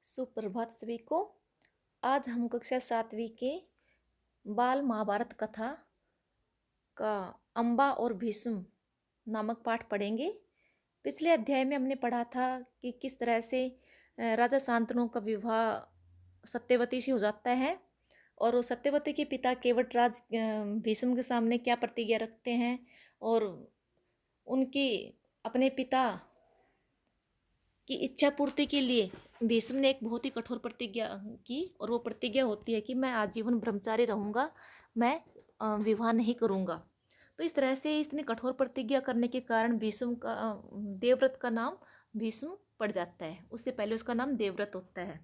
सुप्रभात सभी को। आज हम कक्षा 7वीं के बाल महाभारत कथा का अम्बा और भीष्म नामक पाठ पढ़ेंगे। पिछले अध्याय में हमने पढ़ा था कि किस तरह से राजा शांतनु का विवाह सत्यवती से हो जाता है और वो सत्यवती के पिता केवटराज भीष्म के सामने क्या प्रतिज्ञा रखते हैं और उनकी अपने पिता की इच्छा पूर्ति के लिए भीष्म ने एक बहुत ही कठोर प्रतिज्ञा की और वो प्रतिज्ञा होती है कि मैं आजीवन ब्रह्मचारी रहूंगा, मैं विवाह नहीं करूंगा। तो इस तरह से इतनी कठोर प्रतिज्ञा करने के कारण भीष्म का देवव्रत का नाम भीष्म पड़ जाता है। उससे पहले उसका नाम देवव्रत होता है।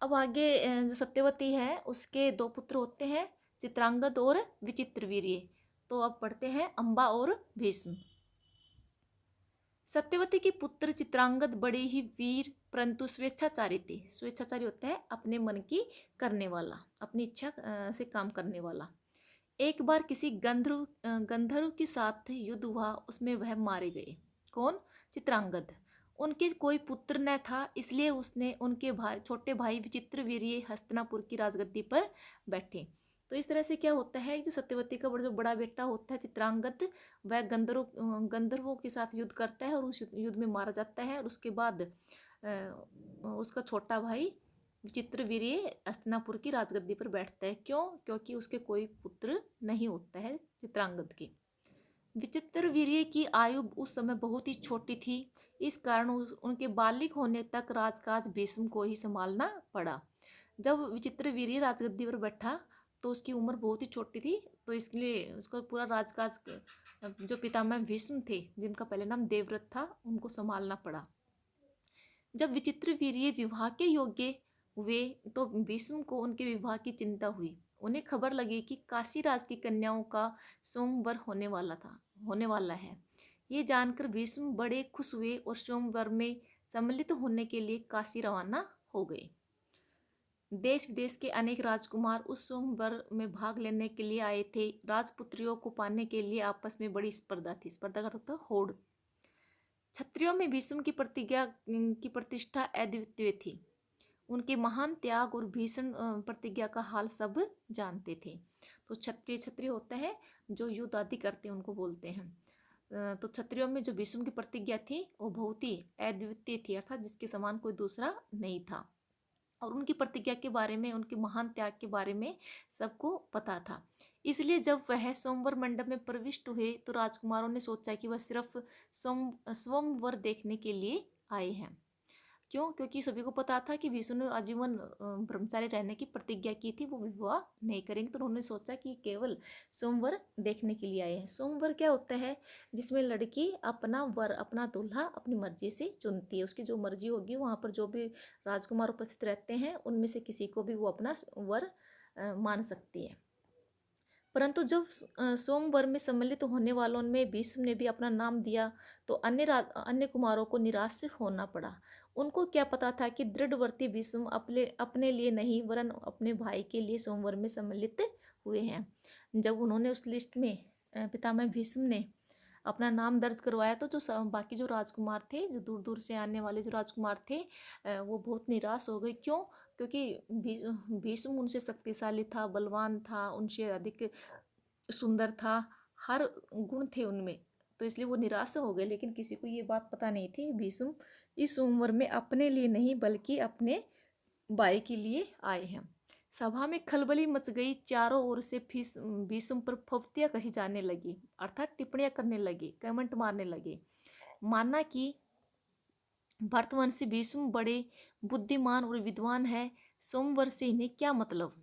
अब आगे जो सत्यवती है उसके दो पुत्र होते हैं, चित्रांगद और विचित्रवीर्य। तो अब पढ़ते हैं अम्बा और भीष्म। सत्यवती के पुत्र चित्रांगद बड़े ही वीर परंतु स्वेच्छाचारी थे। स्वेच्छाचारी होता है अपने मन की करने वाला, अपनी इच्छा से काम करने वाला। एक बार किसी गंधर्व के साथ युद्ध हुआ, उसमें वह मारे गए। कौन? चित्रांगद। उनके कोई पुत्र न था, इसलिए उसने उनके छोटे भाई विचित्रवीर्य हस्तिनापुर की राजगद्दी पर बैठे। तो इस तरह से क्या होता है, जो सत्यवती का जो बड़ा बेटा होता है चित्रांगद, वह गंधर्वों के साथ युद्ध करता है और उस युद्ध में मारा जाता है। और उसके बाद उसका छोटा भाई विचित्रवीर्य हस्तिनापुर की राजगद्दी पर बैठता है। क्यों? क्योंकि उसके कोई पुत्र नहीं होता है चित्रांगद के। विचित्रवीर्य की आयु उस समय बहुत ही छोटी थी, इस कारण उनके बालिग होने तक राजकाज भीष्म को ही संभालना पड़ा। जब विचित्रवीर्य राजगद्दी पर बैठा तो उसकी उम्र बहुत ही छोटी थी, तो इसलिए उसका पूरा राजकाज जो पितामह भीष्म थे, जिनका पहले नाम देवव्रत था, उनको संभालना पड़ा। जब विचित्रवीर्य विवाह के योग्य हुए तो भीष्म को उनके विवाह की चिंता हुई। उन्हें खबर लगी कि काशीराज की कन्याओं का स्वयंवर होने वाला है। ये जानकर भीष्म बड़े खुश हुए और स्वयंवर में सम्मिलित होने के लिए काशी रवाना हो गए। देश विदेश के अनेक राजकुमार उस स्वयंवर में भाग लेने के लिए आए थे। राजपुत्रियों को पाने के लिए आपस में बड़ी स्पर्धा थी। स्पर्धा का मतलब होड़। क्षत्रियों में भीष्म की प्रतिष्ठा अद्वितीय थी। उनके महान त्याग और भीषण प्रतिज्ञा का हाल सब जानते थे। तो क्षत्रिय होता है जो युद्ध आदि करते हैं, उनको बोलते हैं। तो क्षत्रियों में जो भीष्म की प्रतिज्ञा थी वो बहुत ही अद्वितीय थी, अर्थात जिसके समान कोई दूसरा नहीं था। और उनकी प्रतिज्ञा के बारे में, उनके महान त्याग के बारे में सबको पता था। इसलिए जब वह स्वयंवर मंडप में प्रविष्ट हुए तो राजकुमारों ने सोचा कि वह सिर्फ स्वयंवर देखने के लिए आए हैं। क्यों? क्योंकि सभी को पता था कि भीष्म ने आजीवन ब्रह्मचारी रहने की प्रतिज्ञा की थी, वो विवाह नहीं करेंगे। तो उन्होंने सोचा कि केवल स्वयंवर देखने के लिए आए हैं। स्वयंवर क्या होता है? जिसमें लड़की अपना वर, अपना दूल्हा अपनी मर्जी से चुनती है। उसकी जो मर्जी होगी, वहाँ पर जो भी राजकुमार उपस्थित रहते हैं उनमें से किसी को भी वो अपना वर मान सकती है। परंतु जब स्वयंवर में सम्मिलित होने वालों में भीष्म ने भी अपना नाम दिया तो अन्य कुमारों को निराश होना पड़ा। उनको क्या पता था कि दृढ़वर्ती भीष्म अपने लिए नहीं वरन अपने भाई के लिए स्वयंवर में सम्मिलित हुए हैं। जब उन्होंने उस लिस्ट में पितामह भीष्म ने अपना नाम दर्ज करवाया तो बाकी जो राजकुमार थे, जो दूर दूर से आने वाले जो राजकुमार थे, वो बहुत निराश हो गए। क्यों? क्योंकि भीष्म उनसे शक्तिशाली था, बलवान था, उनसे अधिक सुंदर था, हर गुण थे उनमें। तो इसलिए वो निराश हो गए। लेकिन किसी को ये बात पता नहीं थी, भीष्म इस उम्र में अपने लिए नहीं बल्कि अपने भाई के लिए आए हैं। सभा में खलबली मच गई। चारों ओर से भीष्म पर फप्तियां कसी जाने लगी, अर्थात टिप्पणियां करने लगे, कमेंट मारने लगे। माना कि भरतवंशी भीष्म बड़े बुद्धिमान और विद्वान है, सोमवर से इन्हें क्या मतलब।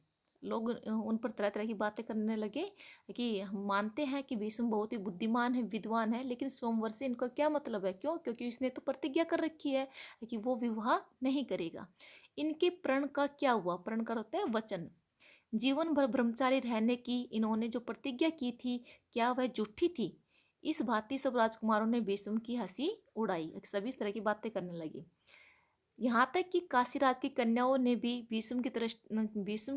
लोग उन पर तरह तरह की बातें करने लगे कि हम मानते हैं कि भीष्म बहुत ही बुद्धिमान है, विद्वान है, लेकिन सोमवर से इनका क्या मतलब है। क्यों? क्योंकि इसने तो प्रतिज्ञा कर रखी है कि वो विवाह नहीं करेगा। इनके प्रण का क्या हुआ? प्रण का होता है वचन। जीवन भर ब्रह्मचारी रहने की इन्होंने जो प्रतिज्ञा की थी, क्या वह झूठी थी? इस भांति सब राजकुमारों ने भीष्म की हंसी उड़ाई। सभी इस तरह की बातें करने लगी। यहाँ तक कि काशीराज की कन्याओं ने भी भीष्म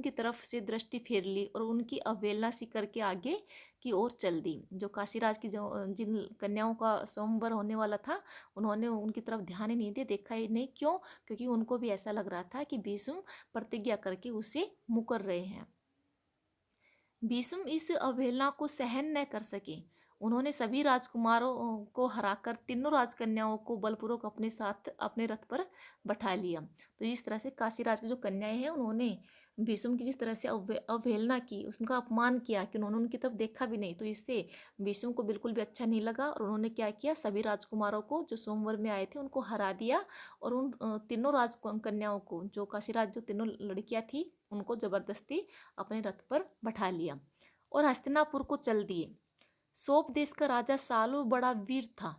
की तरफ से दृष्टि फेर ली और उनकी अवहेलना सी करके आगे की ओर चल दी। जो काशीराज की जो जिन कन्याओं का स्वयंवर होने वाला था, उन्होंने उनकी तरफ ध्यान ही नहीं दिया, देखा ही नहीं। क्यों? क्योंकि उनको भी ऐसा लग रहा था कि भीष्म प्रतिज्ञा करके उसे मुकर रहे हैं। भीष्म इस अवहेलना को सहन न कर सके। उन्होंने सभी राजकुमारों को हराकर तीनों राजकन्याओं को बलपूर्वक अपने साथ अपने रथ पर बैठा लिया। तो इस तरह से काशीराज की जो कन्याएं हैं, उन्होंने भीष्म की जिस तरह से अवहेलना की, उनका अपमान किया कि उन्होंने उनकी तरफ देखा भी नहीं, तो इससे भीष्म को बिल्कुल भी अच्छा नहीं लगा और उन्होंने क्या किया, सभी राजकुमारों को जो स्वयंवर में आए थे उनको हरा दिया और उन तीनों राजकन्याओं को, जो काशीराज जो तीनों लड़कियां थी, उनको जबरदस्ती अपने रथ पर बैठा लिया और हस्तिनापुर को चल दिए। सोप देश का राजा सालू बड़ा वीर था।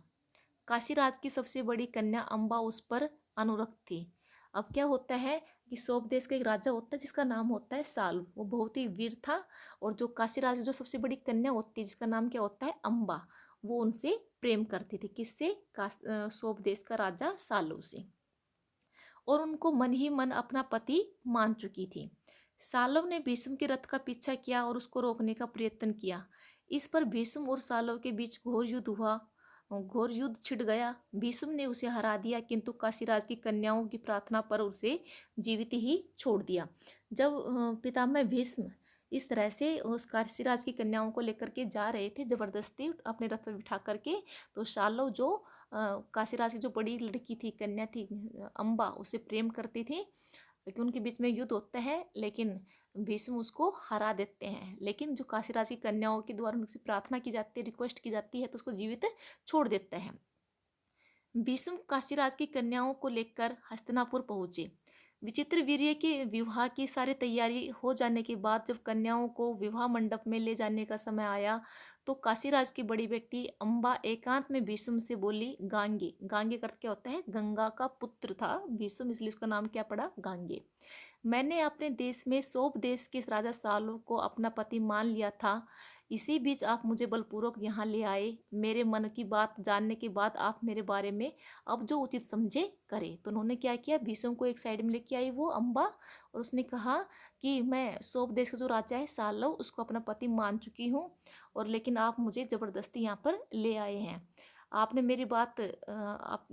काशीराज की सबसे बड़ी कन्या अम्बा उस पर अनुरक्त थी। अब क्या होता है कि सोप देश का एक राजा होता है जिसका नाम होता है सालू, वो बहुत ही वीर था। और जो काशीराज की जो सबसे बड़ी कन्या होती है जिसका नाम क्या होता है, अम्बा, वो उनसे प्रेम करती थी। किससे? सोप देश का राजा सालू से। और उनको मन ही मन अपना पति मान चुकी थी। सालव ने भीष्म के रथ का पीछा किया और उसको रोकने का प्रयत्न किया। इस पर भीष्म और सालव के बीच घोर युद्ध हुआ, घोर युद्ध छिड़ गया। भीष्म ने उसे हरा दिया, किंतु काशीराज की कन्याओं की प्रार्थना पर उसे जीवित ही छोड़ दिया। जब पितामह भीष्म इस तरह से उस काशीराज की कन्याओं को लेकर के जा रहे थे जबरदस्ती अपने रथ पर बिठा करके, तो सालव जो काशीराज की जो बड़ी लड़की थी, कन्या थी अम्बा, उसे प्रेम करती थी, लेकिन उनके बीच में युद्ध होता है, लेकिन भीष्म उसको हरा देते हैं। लेकिन जो काशीराज की कन्याओं के द्वारा उनसे प्रार्थना की जाती है, रिक्वेस्ट की जाती है, तो उसको जीवित छोड़ देते हैं। भीष्म काशीराज की कन्याओं को लेकर हस्तिनापुर पहुंचे। विचित्र वीर्य के विवाह की सारी तैयारी हो जाने के बाद जब कन्याओं को विवाह मंडप में ले जाने का समय आया, तो काशीराज की बड़ी बेटी अम्बा एकांत में भीष्म से बोली, गांगे, गांगे का अर्थ क्या होता है, गंगा का पुत्र था भीष्म, इसलिए उसका नाम क्या पड़ा, गांगे। मैंने अपने देश में सोप देश के राजा सालू को अपना पति मान लिया था। इसी बीच आप मुझे बलपूर्वक यहाँ ले आए। मेरे मन की बात जानने के बाद आप मेरे बारे में अब जो उचित समझे करें। तो उन्होंने क्या किया, भीष्म को एक साइड में लेके आई वो अम्बा, और उसने कहा कि मैं सोप देश का जो राजा है सालव, उसको अपना पति मान चुकी हूँ, और लेकिन आप मुझे ज़बरदस्ती यहाँ पर ले आए हैं। आपने मेरी बात आप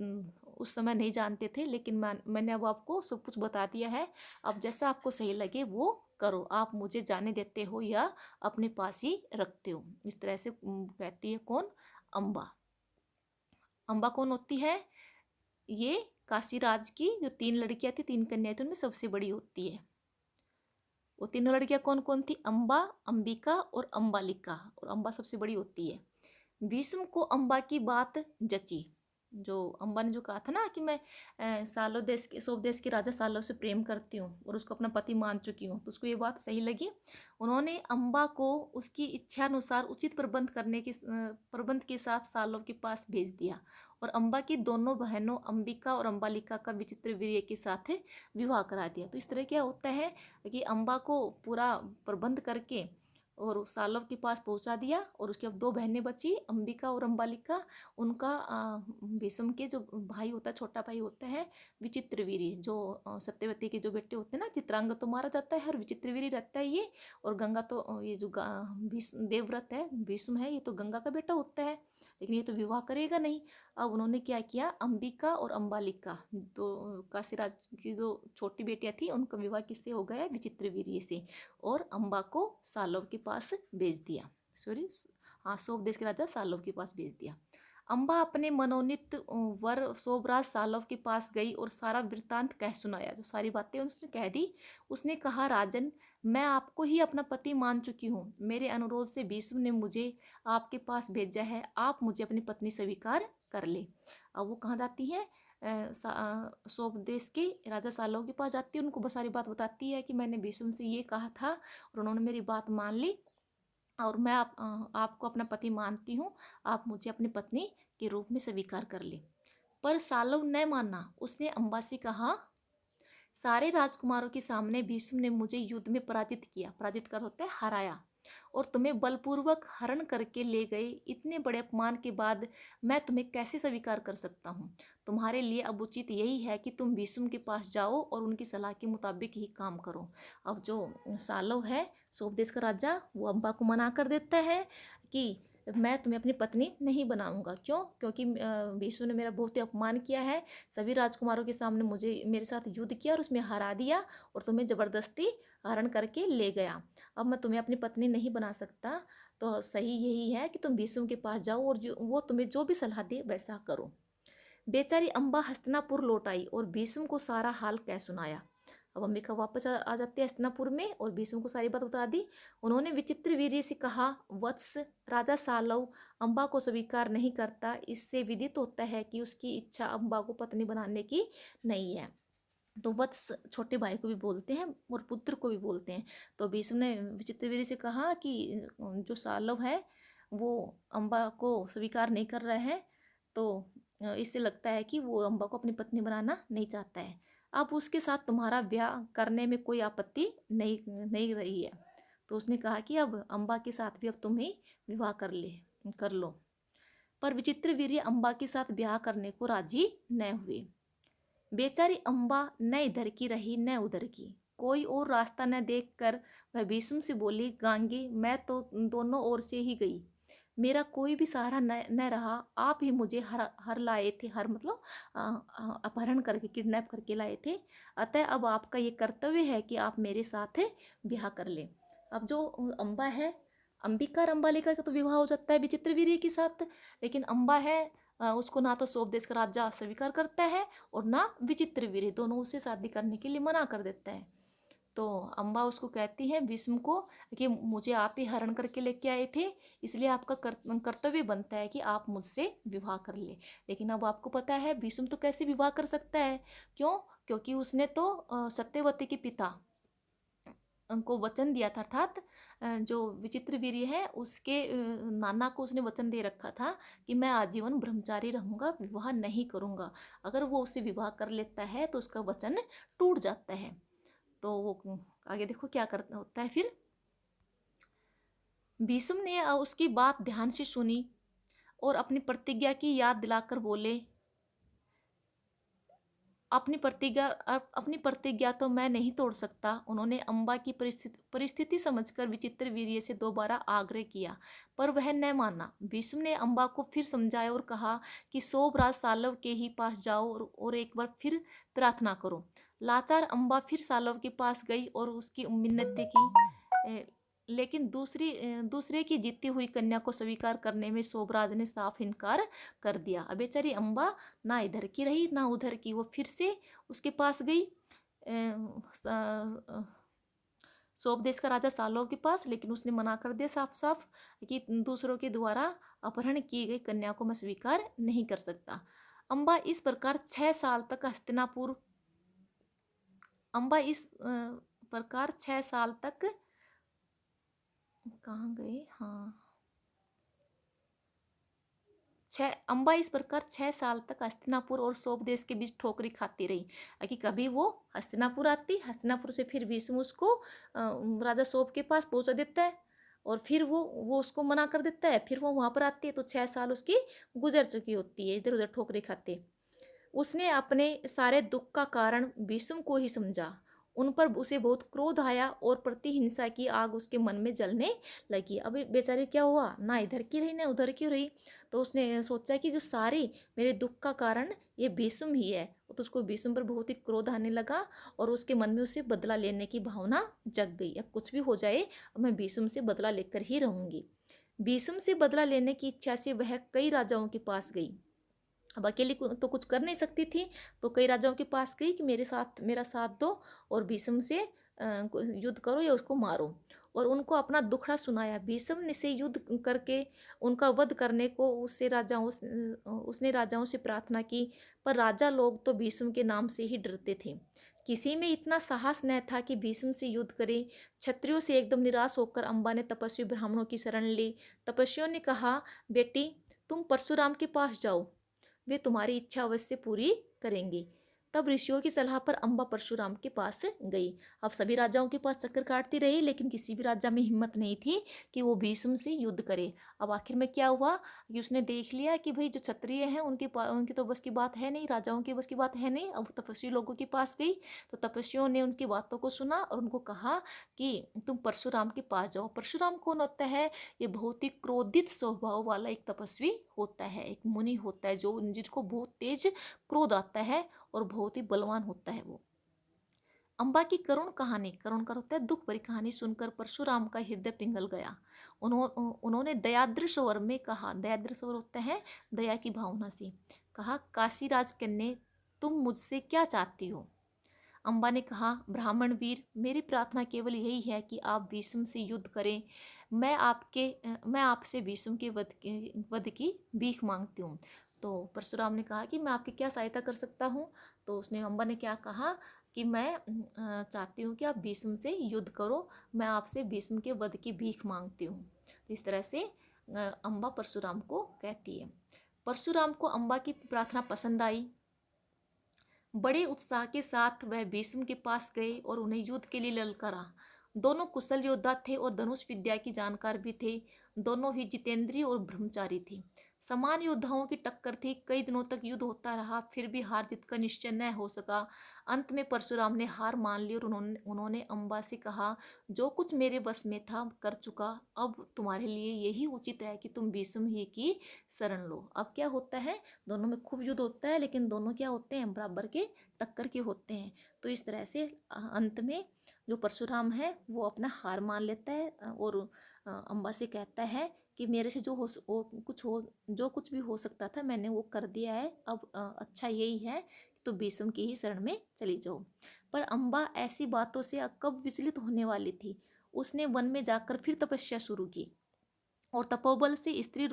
उस समय नहीं जानते थे, लेकिन मैंने अब आपको सब कुछ बता दिया है। अब जैसा आपको सही लगे वो करो, आप मुझे जाने देते हो या अपने पास ही रखते हो। इस तरह से कहती है कौन, अम्बा। अम्बा कौन होती है, ये काशीराज की जो 3 लड़कियां थी, 3 कन्याएं थी, उनमें सबसे बड़ी होती है। वो तीनों लड़कियां कौन कौन थी, अम्बा, अंबिका और अम्बालिका, और अम्बा सबसे बड़ी होती है। भीष्म को अम्बा की बात जची। जो अम्बा ने जो कहा था ना कि मैं सालो देश के सोप देश के राजा सालो से प्रेम करती हूँ और उसको अपना पति मान चुकी हूँ, तो उसको ये बात सही लगी। उन्होंने अम्बा को उसकी इच्छा अनुसार उचित प्रबंध के साथ सालों के पास भेज दिया, और अम्बा की दोनों बहनों अंबिका और अम्बालिका का विचित्र वीर्य के साथ विवाह करा दिया। तो इस तरह क्या होता है कि अम्बा को पूरा प्रबंध करके और सालव के पास पहुंचा दिया, और उसके अब 2 बहनें बची, अंबिका और अम्बालिका। उनका भीष्म के जो भाई होता है, छोटा भाई होता है विचित्रवीर्य, जो सत्यवती के जो बेटे होते हैं ना, चित्रांगद तो मारा जाता है और विचित्रवीर्य रहता है ये। और गंगा तो ये जो भीष्म देवव्रत है, भीष्म है, ये तो गंगा का बेटा होता है, लेकिन ये तो विवाह करेगा नहीं। अब उन्होंने क्या किया, अंबिका और अम्बालिका, तो काशीराज की जो छोटी बेटियां थी, उनका विवाह किससे हो गया, विचित्रवीर्य से, और अम्बा को सालव के पास भेज दिया। सॉरी, हाँ, सोप देश के राजा सालव के पास भेज दिया। अम्बा अपने मनोनीत वर सोबराज सालव के पास गई और सारा वृत्तांत कह सुनाया, जो सारी बातें उसने कह दी। उसने कहा, राजन, मैं आपको ही अपना पति मान चुकी हूँ। मेरे अनुरोध से भीष्म ने मुझे आपके पास भेजा है, आप मुझे अपनी पत्नी स्वीकार कर ले। अब वो कहाँ जाती है, सोप देश के राजा सालव के पास जाती है, उनको बस सारी बात बताती है कि मैंने भीष्म से ये कहा था और उन्होंने मेरी बात मान ली, और मैं आपको अपना पति मानती हूँ, आप मुझे अपनी पत्नी के रूप में स्वीकार कर ले। पर सालव न माना। उसने अम्बा से कहा, सारे राजकुमारों के सामने भीष्म ने मुझे युद्ध में पराजित किया। पराजित कर होता है हराया। और तुम्हें बलपूर्वक हरण करके ले गए। इतने बड़े अपमान के बाद मैं तुम्हें कैसे स्वीकार कर सकता हूँ? तुम्हारे लिए अब उचित यही है कि तुम भीष्म के पास जाओ और उनकी सलाह के मुताबिक ही काम करो। अब जो सालव है, सोप देश का राजा, वो अम्बा को मना कर देता है कि मैं तुम्हें अपनी पत्नी नहीं बनाऊंगा। क्यों? क्योंकि भीष्म ने मेरा बहुत ही अपमान किया है, सभी राजकुमारों के सामने मुझे मेरे साथ युद्ध किया और उसमें हरा दिया और तुम्हें जबरदस्ती हरण करके ले गया। अब मैं तुम्हें अपनी पत्नी नहीं बना सकता, तो सही यही है कि तुम भीष्म के पास जाओ और जो वो तुम्हें जो भी सलाह दे वैसा करो। बेचारी अम्बा हस्तिनापुर लौट आई और भीष्म को सारा हाल कह सुनाया। अब अंबिका वापस आ जाती है हस्तिनापुर में और भीष्म को सारी बात बता दी। उन्होंने विचित्र वीर्य से कहा, वत्स, राजा सालव अम्बा को स्वीकार नहीं करता। इससे विदित होता है कि उसकी इच्छा अम्बा को पत्नी बनाने की नहीं है। तो वत्स छोटे भाई को भी बोलते हैं और पुत्र को भी बोलते हैं। तो भीष्म ने विचित्रवीर्य से कहा कि जो सालव है वो अम्बा को स्वीकार नहीं कर रहा है, तो इससे लगता है कि वो अम्बा को अपनी पत्नी बनाना नहीं चाहता है। अब उसके साथ तुम्हारा ब्याह करने में कोई आपत्ति नहीं नहीं रही है। तो उसने कहा कि अब अम्बा के साथ भी अब तुम ही विवाह कर लो। पर विचित्रवीर्य अम्बा के साथ ब्याह करने को राजी न हुए। बेचारी अम्बा न इधर की रही न उधर की, कोई और रास्ता न देखकर वह भीष्म से बोली, गांगे, मैं तो दोनों ओर से ही गई, मेरा कोई भी सहारा न रहा। आप ही मुझे हर लाए थे, हर मतलब अपहरण करके किडनैप करके लाए थे। अतः अब आपका ये कर्तव्य है कि आप मेरे साथ ब्याह कर ले। अब जो अम्बा है, अंबिका और अम्बालिका का तो विवाह हो जाता है विचित्रवीर्य के साथ, लेकिन अम्बा है उसको ना तो सोप देश का राजा स्वीकार करता है और ना विचित्रवीर्य, दोनों उससे शादी करने के लिए मना कर देता है। तो अम्बा उसको कहती है भीष्म को कि मुझे आप ही हरण करके लेके आए थे, इसलिए आपका कर्तव्य बनता है कि आप मुझसे विवाह कर ले। लेकिन अब आपको पता है भीष्म तो कैसे विवाह कर सकता है? क्यों? क्योंकि उसने तो सत्यवती के पिता को वचन दिया था, अर्थात जो विचित्रवीर्य है उसके नाना को उसने वचन दे रखा था कि मैं आजीवन ब्रह्मचारी रहूंगा, विवाह नहीं करूंगा। अगर वो उससे विवाह कर लेता है तो उसका वचन टूट जाता है। तो वो आगे देखो क्या करता होता है फिर। भीष्म ने उसकी बात ध्यान से सुनी और अपनी प्रतिज्ञा की याद दिलाकर बोले, अपनी प्रतिज्ञा तो मैं नहीं तोड़ सकता। उन्होंने अम्बा की परिस्थिति समझकर विचित्रवीर्य से दोबारा आग्रह किया, पर वह न माना। भीष्म ने अम्बा को फिर समझाया और कहा कि सोबराज सालव के ही पास जाओ और एक बार फिर प्रार्थना करो। लाचार अम्बा फिर सालव के पास गई और उसकी मिन्नतें की, लेकिन दूसरे की जीती हुई कन्या को स्वीकार करने में सोबराज ने साफ इनकार कर दिया। अब बेचारी अम्बा ना इधर की रही ना उधर की, वो फिर से उसके पास गई सोप देश का राजा सालों के पास, लेकिन उसने मना कर दिया साफ साफ कि दूसरों के द्वारा अपहरण की गई कन्या को मैं स्वीकार नहीं कर सकता। अम्बा इस प्रकार 6 साल तक हस्तिनापुर अम्बा इस प्रकार 6 साल तक कहाँ गए, हाँ, अम्बा इस प्रकार 6 साल तक हस्तिनापुर और सोप देश के बीच ठोकरी खाती रही कि कभी वो हस्तिनापुर आती, हस्तिनापुर से फिर भीष्म उसको राजा सोप के पास पहुंचा देता है और फिर वो उसको मना कर देता है, फिर वो वहां पर आती है। तो 6 साल उसकी गुजर चुकी होती है इधर उधर ठोकरी खाते। उसने अपने सारे दुख का कारण भीष्म को ही समझा। उन पर उसे बहुत क्रोध आया और प्रतिहिंसा की आग उसके मन में जलने लगी। अब बेचारी क्या हुआ, ना इधर की रही ना उधर की रही। तो उसने सोचा कि जो सारे मेरे दुख का कारण ये भीष्म ही है। तो उसको भीष्म पर बहुत ही क्रोध आने लगा और उसके मन में उसे बदला लेने की भावना जग गई। अब कुछ भी हो जाए, मैं भीष्म से बदला लेकर ही रहूंगी। भीष्म से बदला लेने की इच्छा से वह कई राजाओं के पास गई। अब अकेली तो कुछ कर नहीं सकती थी, तो कई राजाओं के पास गई कि मेरा साथ दो और भीष्म से युद्ध करो या उसको मारो, और उनको अपना दुखड़ा सुनाया। भीष्म ने से युद्ध करके उनका वध करने को उसने राजाओं से प्रार्थना की, पर राजा लोग तो भीष्म के नाम से ही डरते थे। किसी में इतना साहस न था कि भीष्म से युद्ध करे। क्षत्रियों से एकदम निराश होकर अम्बा ने तपस्वी ब्राह्मणों की शरण ली। तपस्वियों ने कहा, बेटी, तुम परशुराम के पास जाओ, वे तुम्हारी इच्छा अवश्य पूरी करेंगे। तब ऋषियों की सलाह पर अम्बा परशुराम के पास गई। अब सभी राजाओं के पास चक्कर काटती रही, लेकिन किसी भी राजा में हिम्मत नहीं थी कि वो भीष्म से युद्ध करे। अब आखिर में क्या हुआ कि उसने देख लिया कि भाई जो क्षत्रिय हैं उनकी तो बस की बात है नहीं, राजाओं की बस की बात है नहीं। अब तपस्वी लोगों के पास गई तो तपस्वियों ने उनकी बातों को सुना और उनको कहा कि तुम परशुराम के पास जाओ। परशुराम कौन होता है? ये बहुत ही क्रोधित स्वभाव वाला एक तपस्वी होता है, एक मुनि होता है जो जिसको बहुत तेज क्रोध आता है और बहुत ही बलवान होता है वो। अम्बा की करुण कहानी, करुण का होता है दुख भरी कहानी सुनकर परशुराम का हृदय पिघल गया। उन्होंने दयाद्र स्वर में कहा, दयाद्र स्वर होता है दया की भावना से कहा, काशीराज कन्या तुम मुझसे क्या चाहती हो? अम्बा ने कहा, ब्राह्मण वीर, मेरी प्रार्थना केवल यही है कि आप भीष्म से युद्ध करें। मैं आपसे भीष्म के वध की भीख मांगती हूँ। तो परशुराम ने कहा कि मैं आपकी क्या सहायता कर सकता हूँ? तो उसने अम्बा ने क्या कहा कि मैं चाहती हूँ कि आप भीष्म से युद्ध करो, मैं आपसे भीष्म के वध की भीख मांगती हूँ। तो इस तरह से अम्बा परशुराम को कहती है। परशुराम को अम्बा की प्रार्थना पसंद आई। बड़े उत्साह के साथ वह भीष्म के पास गए और उन्हें युद्ध के लिए ललकारा। दोनों कुशल योद्धा थे और धनुष विद्या की जानकार भी थे। दोनों ही जितेंद्रिय और ब्रह्मचारी थे। समान योद्धाओं की टक्कर थी। कई दिनों तक युद्ध होता रहा, फिर भी हार जीत का निश्चय न हो सका। अंत में परशुराम ने हार मान ली और उन्होंने अम्बा से कहा, जो कुछ मेरे बस में था कर चुका, अब तुम्हारे लिए यही उचित है कि तुम भीष्म ही की शरण लो। अब क्या होता है, दोनों में खूब युद्ध होता है, लेकिन दोनों क्या होते हैं, बराबर के टक्कर के होते हैं। तो इस तरह से अंत में जो परशुराम है वो अपना हार मान लेता है और अम्बा से कहता है कि मेरे से जो कुछ भी हो सकता था मैंने वो कर दिया है। अब अच्छा यही है तो भीष्म की ही शरण में चली जाओ। पर अम्बा ऐसी बातों से कब विचलित होने वाली थी। उसने वन में जाकर फिर तपस्या शुरू की और तपोबल से स्त्री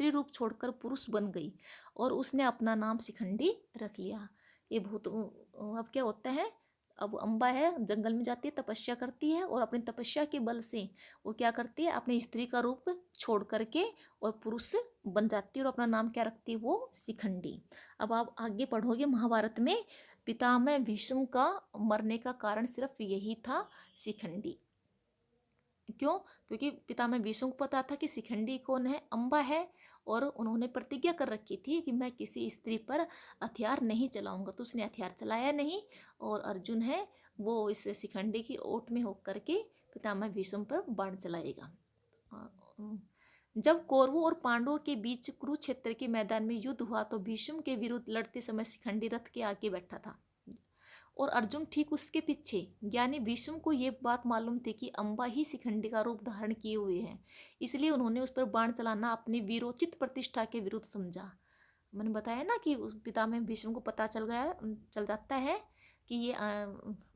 रूप छोड़कर पुरुष बन गई और उसने अपना नाम शिखंडी रख लिया। ये बहुत अब क्या होता है, अब अम्बा है जंगल में जाती है, तपस्या करती है और अपनी तपस्या के बल से वो क्या करती है, अपनी स्त्री का रूप छोड़ करके और पुरुष बन जाती है और अपना नाम क्या रखती है, वो शिखंडी। अब आप आगे पढ़ोगे महाभारत में, पितामह भीष्म का मरने का कारण सिर्फ यही था, शिखंडी। क्यों? क्योंकि पितामह भीष्म को पता था कि शिखंडी कौन है, अम्बा है, और उन्होंने प्रतिज्ञा कर रखी थी कि मैं किसी स्त्री पर हथियार नहीं चलाऊंगा। तो उसने हथियार चलाया नहीं और अर्जुन है वो इस शिखंडी की ओट में होकर के पितामह भीष्म पर बाण चलाएगा। जब कौरवों और पांडवों के बीच कुरुक्षेत्र के मैदान में युद्ध हुआ तो भीष्म के विरुद्ध लड़ते समय शिखंडी रथ के आगे बैठा था और अर्जुन ठीक उसके पीछे। ज्ञानी भीष्म को ये बात मालूम थी कि अम्बा ही शिखंडी का रूप धारण किए हुए हैं, इसलिए उन्होंने उस पर बाण चलाना अपनी वीरोचित प्रतिष्ठा के विरुद्ध समझा। मैंने बताया ना कि उस पितामह भीष्म को पता चल जाता है कि ये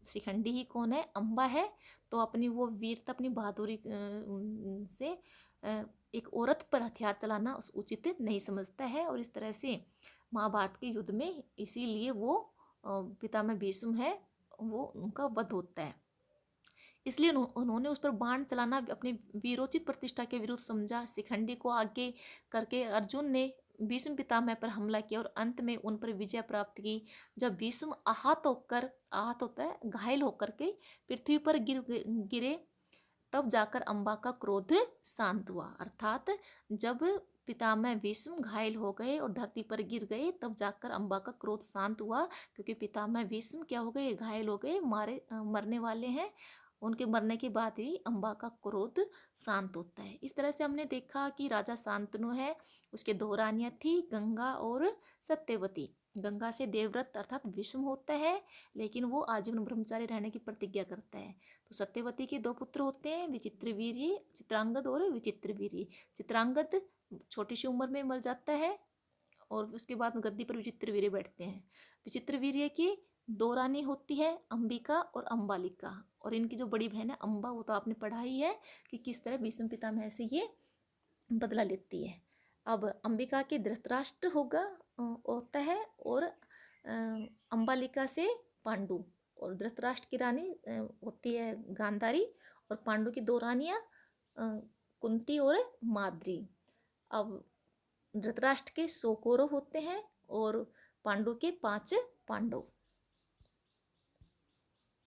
शिखंडी ही कौन है, अम्बा है। तो अपनी वो वीरता, अपनी बहादुरी से एक औरत पर हथियार चलाना उचित नहीं समझता है और इस तरह से महाभारत के युद्ध में इसीलिए वो पितामह भीष्म है वो उनका वध होता है। इसलिए उन्होंने उस पर बाण चलाना अपनी वीरोचित प्रतिष्ठा के विरुद्ध समझा। शिखंडी को आगे करके अर्जुन ने भीष्म पितामह पर हमला किया और अंत में उन पर विजय प्राप्त की। जब भीष्म आहत होता है घायल होकर के पृथ्वी पर गिरे तब जाकर अम्बा का क्रोध शांत हुआ। अर्थात जब पितामह भीष्म घायल हो गए और धरती पर गिर गए तब जाकर अम्बा का क्रोध शांत हुआ, क्योंकि पितामह भीष्म क्या हो गए, घायल हो गए, मरने वाले हैं। उनके मरने के बाद ही अम्बा का क्रोध शांत होता है। इस तरह से हमने देखा कि राजा शांतनु है, उसके दो रानियां थी, गंगा और सत्यवती। गंगा से देवव्रत अर्थात भीष्म होता है, लेकिन वो आजीवन ब्रह्मचारी रहने की प्रतिज्ञा करता है। तो सत्यवती के दो पुत्र होते हैं, विचित्रवीर्य, चित्रांगद और विचित्रवीर्य। चित्रांगद छोटी सी उम्र में मर जाता है और उसके बाद गद्दी पर विचित्रवीर्य बैठते हैं। विचित्रवीर्य की दो रानी होती है, अंबिका और अम्बालिका, और इनकी जो बड़ी बहन है अम्बा, वो तो आपने पढ़ा ही है कि किस तरह भीष्म पितामह से ये बदला लेती है। अब अंबिका के धृतराष्ट्र होता है और अम्बालिका से पांडु, और धृतराष्ट्र की रानी होती है गांधारी, और पांडु की दो रानियां कुंती और माद्री। अब धृतराष्ट्र के 100 कौरव होते हैं और पांडु के 5 पांडव।